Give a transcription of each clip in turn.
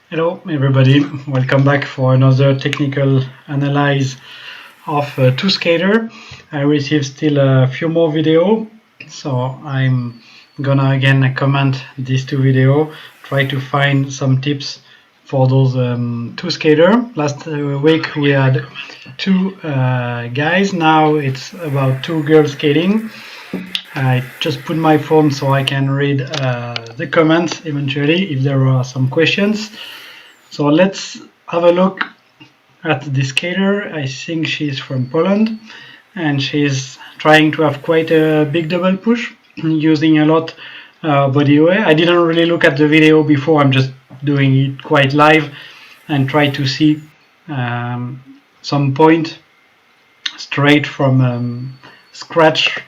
Hello everybody, welcome back for another technical analyze of two skater. I received still a few more video, so I'm gonna again comment these two video, try to find some tips for those two skater. Last week we had two guys, now it's about two girls skating. I just put my phone so I can read the comments eventually if there are some questions. So let's have a look at the skater. I think she's from Poland and she's trying to have quite a big double push using a lot body weight. I didn't really look at the video before, I'm just doing it quite live and try to see some point straight from scratch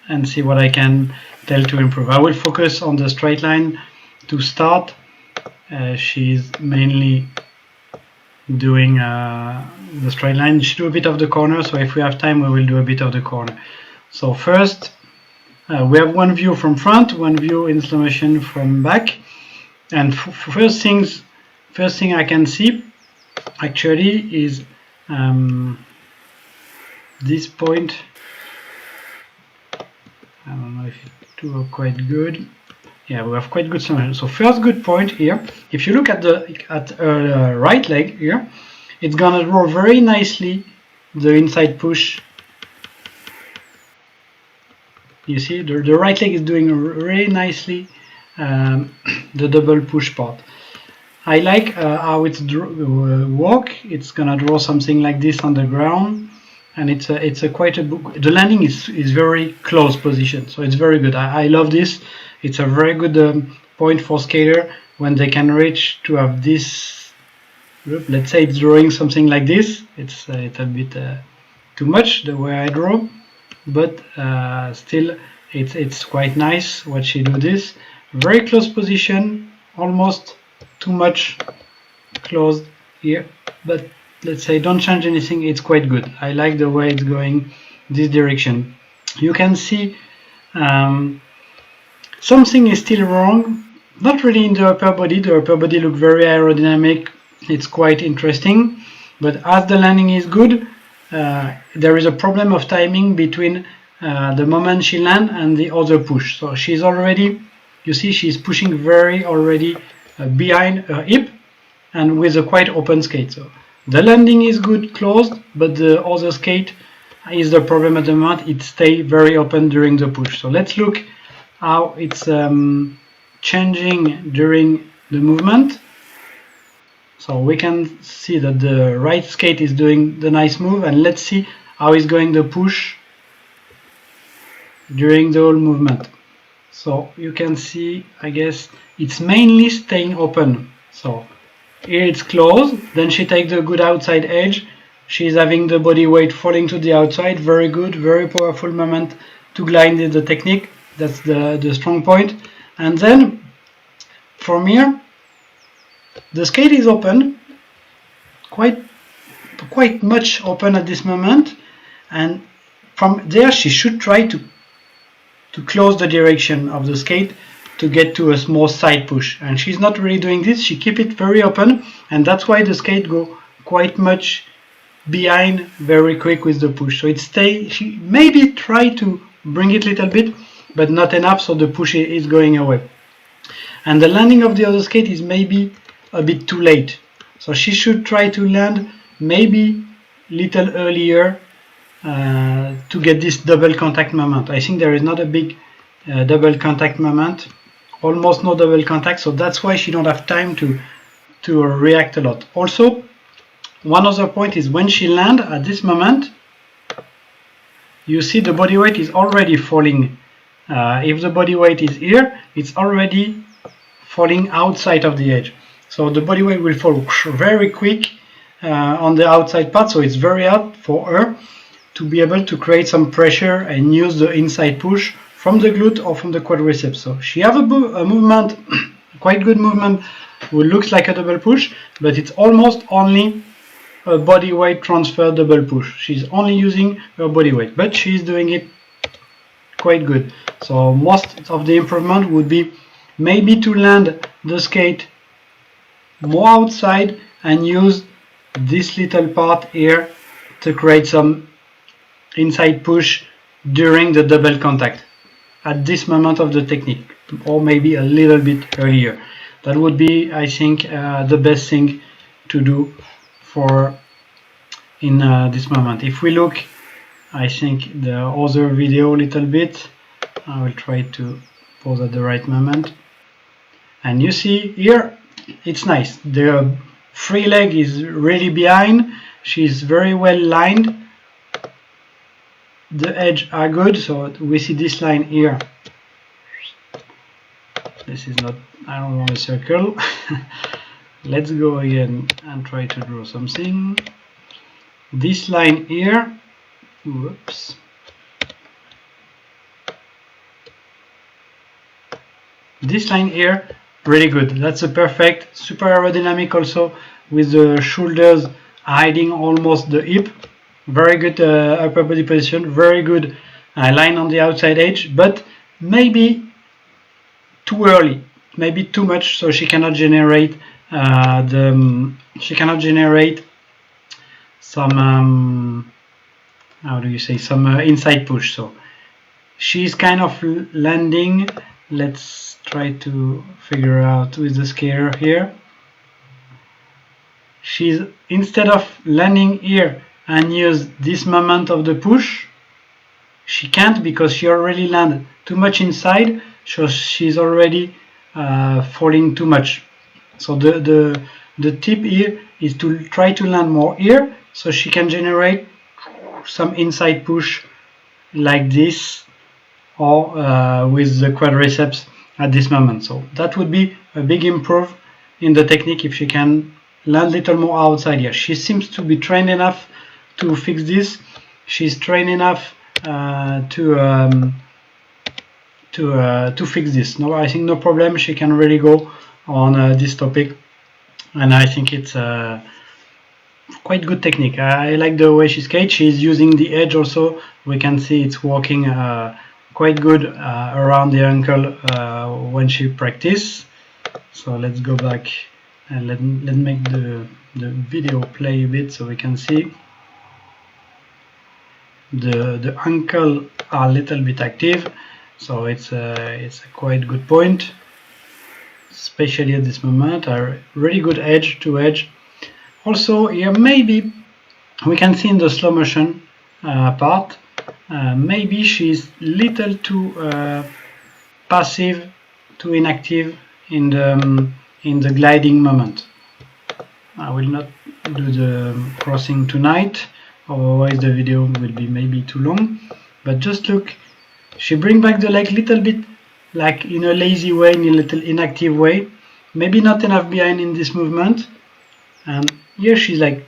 and see what I can tell to improve. I will focus on the straight line to start. She's mainly doing the straight line. She do a bit of the corner, so if we have time we will do a bit of the corner. So first we have one view from front, one view in slow motion from back, and first thing I can see actually is this point. I don't know if it do quite good. Yeah, we have quite good summation. So first good point here. If you look at the right leg here, it's gonna draw very nicely the inside push. You see, the right leg is doing very nicely the double push part. I like how it's walk. It's gonna draw something like this on the ground. And it's a quite a the landing is very close position, so it's very good. I love this. It's a very good point for skater when they can reach to have this. Let's say it's drawing something like this. It's a bit too much the way I draw, but still it's quite nice what she do. This very close position, almost too much closed here, but let's say don't change anything, it's quite good. I like the way it's going this direction. You can see something is still wrong, not really in the upper body. The upper body look very aerodynamic, it's quite interesting, but as the landing is good, there is a problem of timing between the moment she land and the other push. So she's already, you see she's pushing very already behind her hip and with a quite open skate. So the landing is good closed, but the other skate is the problem at the moment. It stays very open during the push. So let's look how it's changing during the movement. So we can see that the right skate is doing the nice move, and let's see how it's going the push during the whole movement. So you can see, I guess it's mainly staying open. So here it's closed, then she takes the good outside edge. She's having the body weight falling to the outside. Very good, very powerful moment to glide in the technique. That's the strong point. And then from here, the skate is open, quite much open at this moment. And from there, she should try to close the direction of the skate to get to a small side push, and she's not really doing this. She keep it very open, and that's why the skate go quite much behind very quick with the push. So it stay, she maybe try to bring it a little bit, but not enough, so the push is going away. And the landing of the other skate is maybe a bit too late, so she should try to land maybe little earlier to get this double contact moment. I think there is not a big double contact moment, almost no double contact, so that's why she don't have time to react a lot. Also, one other point is when she land at this moment, you see the body weight is already falling. If the body weight is here, it's already falling outside of the edge, so the body weight will fall very quick on the outside part, so it's very hard for her to be able to create some pressure and use the inside push from the glute or from the quadriceps. So she have a movement, quite good movement, which looks like a double push, but it's almost only a body weight transfer double push. She's only using her body weight, but she's doing it quite good. So most of the improvement would be maybe to land the skate more outside and use this little part here to create some inside push during the double contact at this moment of the technique, or maybe a little bit earlier. That would be, I think, the best thing to do for in this moment. If we look, I think, the other video a little bit, I will try to pause at the right moment, and you see here it's nice. The free leg is really behind, she's very well lined, the edges are good, so we see this line here. This is not, I don't want a circle. Let's go again and try to draw something. This line here, whoops, this line here, really good. That's a perfect, super aerodynamic also, with the shoulders hiding almost the hip. Very good upper body position, very good line on the outside edge, but maybe too early, maybe too much, so she cannot generate some how do you say, some inside push. So she's kind of landing. Let's try to figure out with the scaler here. She's, instead of landing here and use this moment of the push, she can't, because she already landed too much inside, so she's already falling too much. So the tip here is to try to land more here, so she can generate some inside push like this, or with the quadriceps at this moment. So that would be a big improve in the technique if she can land a little more outside here. She seems to be trained enough to fix this. She's trained enough to fix this. No, I think no problem. She can really go on this topic, and I think it's quite good technique. I like the way she skates. She's using the edge also. We can see it's working quite good around the ankle when she practice. So let's go back and let's make the video play a bit so we can see. The ankle are a little bit active, so it's a quite good point, especially at this moment. A really good edge to edge. Also here maybe we can see in the slow motion part, maybe she's little too passive, too inactive in the gliding moment. I will not do the crossing tonight, otherwise the video will be maybe too long. But just look, she bring back the leg little bit, like in a lazy way, in a little inactive way, maybe not enough behind in this movement, and here she's like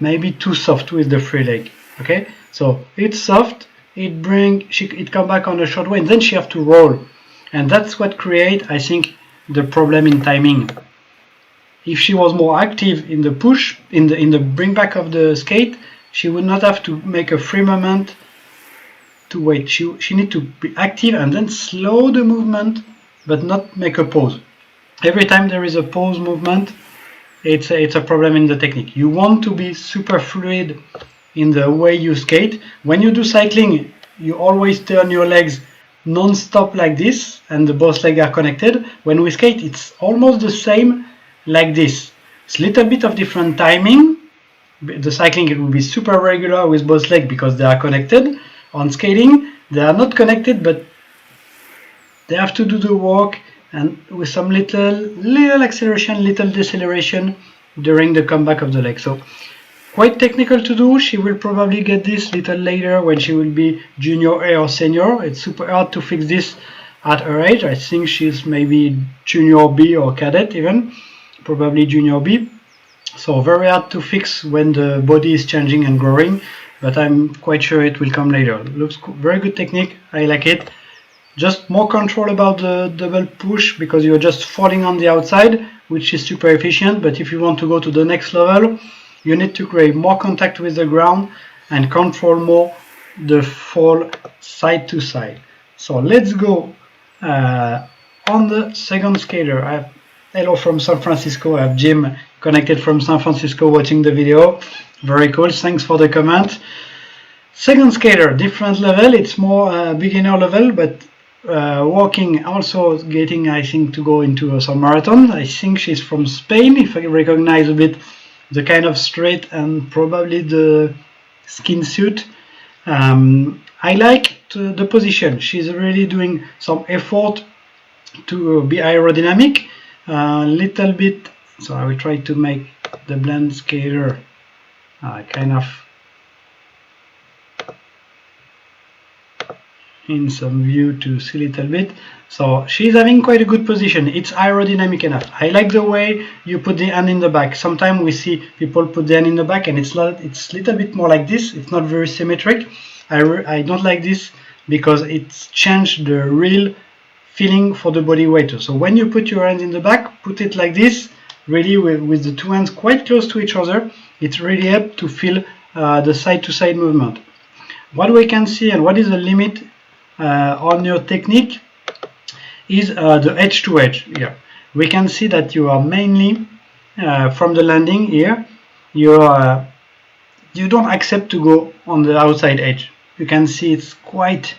maybe too soft with the free leg. Okay, so it's soft, it come back on a short way, and then she have to roll, and that's what create, I think, the problem in timing. If she was more active in the push, in the bring back of the skate, she would not have to make a free moment to wait. She need to be active and then slow the movement, but not make a pause. Every time there is a pause movement, it's a problem in the technique. You want to be super fluid in the way you skate. When you do cycling, you always turn your legs non-stop like this, and the both legs are connected. When we skate, it's almost the same like this. It's a little bit of different timing. The cycling, it will be super regular with both legs because they are connected. On skating, they are not connected, but they have to do the work, and with some little acceleration, little deceleration during the comeback of the leg. So quite technical to do. She will probably get this little later when she will be junior A or senior. It's super hard to fix this at her age. I think she's maybe junior B or cadet even, probably junior B. So very hard to fix when the body is changing and growing, but I'm quite sure it will come later. Looks very good technique. I like it. Just more control about the double push, because you're just falling on the outside, which is super efficient. But if you want to go to the next level, you need to create more contact with the ground and control more the fall side to side. So let's go on the second skater. I have Hello from San Francisco. I have Jim connected from San Francisco watching the video. Very cool. Thanks for the comment. Second skater, different level. It's more beginner level, but walking, also getting, I think, to go into some marathon. I think she's from Spain, if I recognize a bit the kind of straight and probably the skin suit. I like the position. She's really doing some effort to be aerodynamic. Little bit, so I will try to make the blend skater kind of in some view to see a little bit. So she's having quite a good position. It's aerodynamic enough. I like the way you put the hand in the back. Sometimes we see people put the hand in the back and it's a little bit more like this. It's not very symmetric. I don't like this because it's changed the real feeling for the body weight. So when you put your hands in the back, put it like this, really with the two hands quite close to each other. It really helps to feel the side-to-side movement. What we can see and what is the limit on your technique is the edge to edge. Here we can see that you are mainly from the landing here, you don't accept to go on the outside edge. You can see it's quite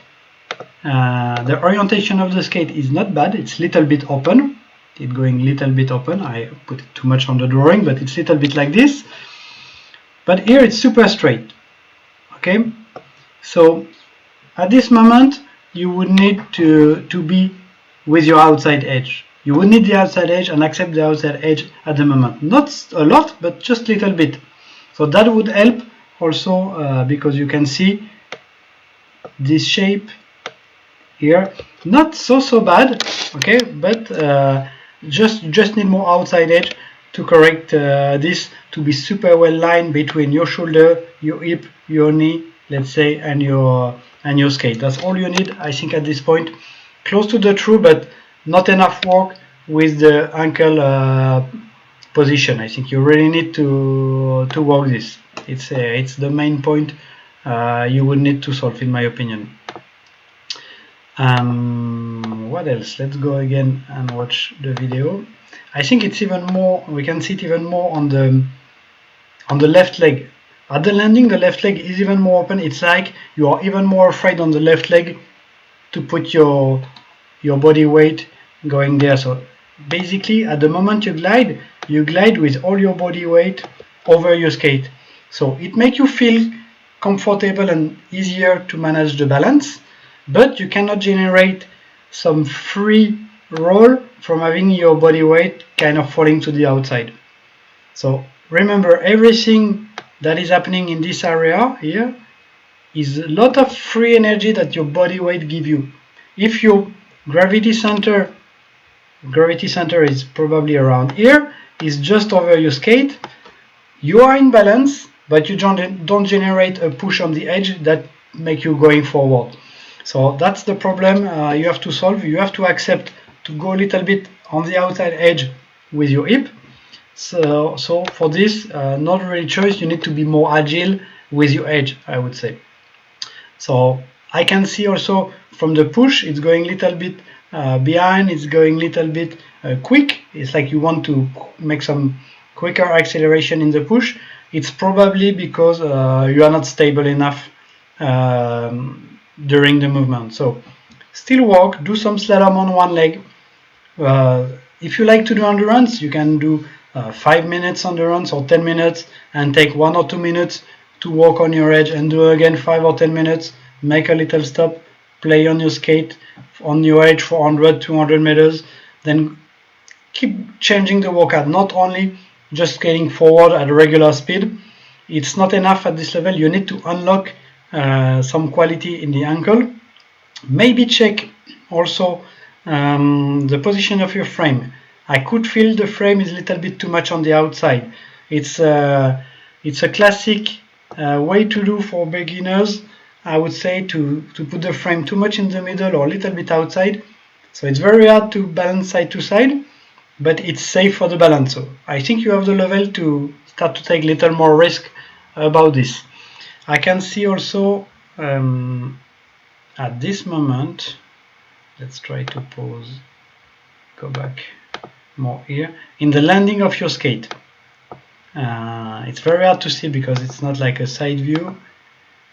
the orientation of the skate is not bad. It's little bit open. It's going little bit open. I put it too much on the drawing, but it's little bit like this. But here it's super straight. Okay, so at this moment you would need to be with your outside edge. You would need the outside edge and accept the outside edge at the moment. Not a lot, but just little bit. So that would help also because you can see this shape here, not so bad, okay, but just need more outside edge to correct this to be super well lined between your shoulder, your hip, your knee, let's say, and your skate. That's all you need, I think, at this point. Close to the true, but not enough work with the ankle position. I think you really need to work this. It's the main point you would need to solve, in my opinion. What else? Let's go again and watch the video. I think it's even more, we can see it even more on the left leg. At the landing, the left leg is even more open. It's like you are even more afraid on the left leg to put your body weight going there. So basically at the moment you glide with all your body weight over your skate. So it makes you feel comfortable and easier to manage the balance, but you cannot generate some free roll from having your body weight kind of falling to the outside. So remember, everything that is happening in this area here is a lot of free energy that your body weight give you. If your gravity center is probably around here, is just over your skate, you are in balance, but you don't generate a push on the edge that make you going forward. So that's the problem you have to solve. You have to accept to go a little bit on the outside edge with your hip. So for this, not really choice, you need to be more agile with your edge, I would say. So I can see also from the push, it's going little bit behind, it's going little bit quick. It's like you want to make some quicker acceleration in the push. It's probably because you are not stable enough during the movement. So still walk, do some slalom on one leg. If you like to do endurance, you can do 5 minutes endurance or 10 minutes and take 1 or 2 minutes to walk on your edge and do again 5 or 10 minutes, make a little stop, play on your skate on your edge for 100, 200 meters, then keep changing the workout, not only just skating forward at a regular speed. It's not enough at this level. You need to unlock some quality in the ankle. Maybe check also the position of your frame. I could feel the frame is a little bit too much on the outside. It's a classic way to do for beginners, I would say, to put the frame too much in the middle or a little bit outside. So it's very hard to balance side to side, but it's safe for the balance. So I think you have the level to start to take a little more risk about this. I can see also at this moment, let's try to pause, go back. more here, in the landing of your skate. It's very hard to see because it's not like a side view,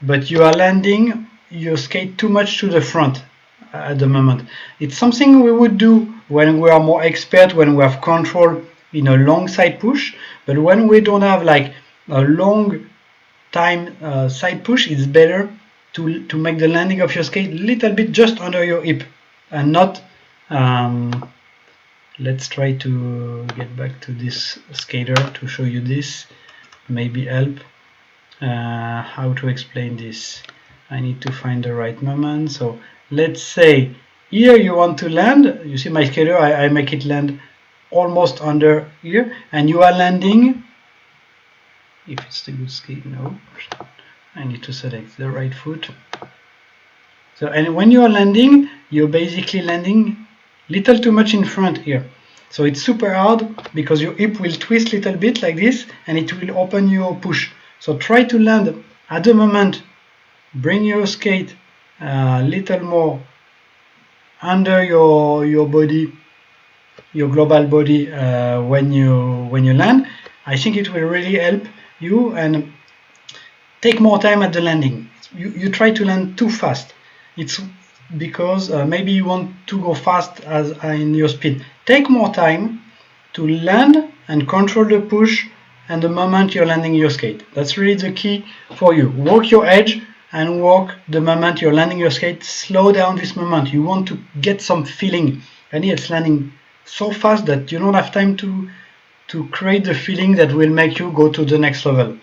but you are landing your skate too much to the front at the moment. It's something we would do when we are more expert, when we have control in a long side push, but when we don't have like a long time side push, it's better to make the landing of your skate a little bit just under your hip and not let's try to get back to this skater to show you this, maybe help how to explain this. I need to find the right moment. So let's say here you want to land, you see my skater, I make it land almost under here, and you are landing, if it's the good skate, no, I need to select the right foot. So, and when you are landing, you're basically landing little too much in front here. So it's super hard because your hip will twist a little bit like this and it will open your push. So try to land at the moment, bring your skate a little more under your body, your global body when you land. I think it will really help you, and take more time at the landing. You try to land too fast. It's because maybe you want to go fast as in your speed. Take more time to land and control the push and the moment you're landing your skate. That's really the key for you. Work your edge and work the moment you're landing your skate. Slow down this moment. You want to get some feeling, and it's landing so fast that you don't have time to create the feeling that will make you go to the next level.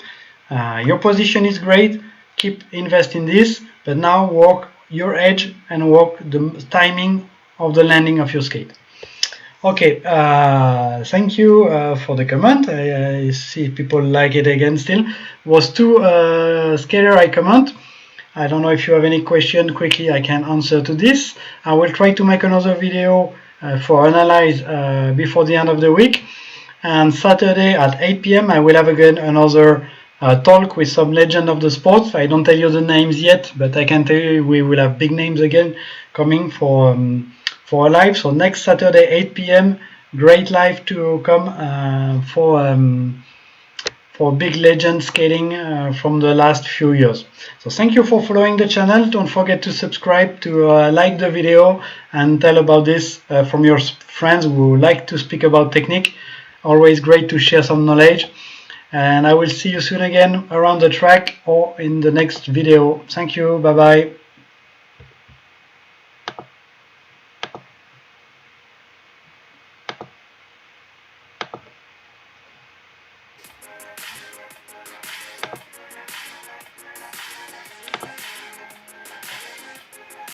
Your position is great. Keep invest in this, but now work your edge and work the timing of the landing of your skate. Okay, thank you for the comment. I see people like it again still. Was two skater I comment. I don't know if you have any question quickly I can answer to this. I will try to make another video for analyze before the end of the week. And Saturday at 8 p.m. I will have again another talk with some legend of the sports. I don't tell you the names yet, but I can tell you we will have big names again coming for a live. So next Saturday 8 p.m. great live to come for big legend skating from the last few years. So thank you for following the channel. Don't forget to subscribe, to like the video, and tell about this from your friends who like to speak about technique. Always great to share some knowledge. And I will see you soon again around the track or in the next video. Thank you. Bye bye.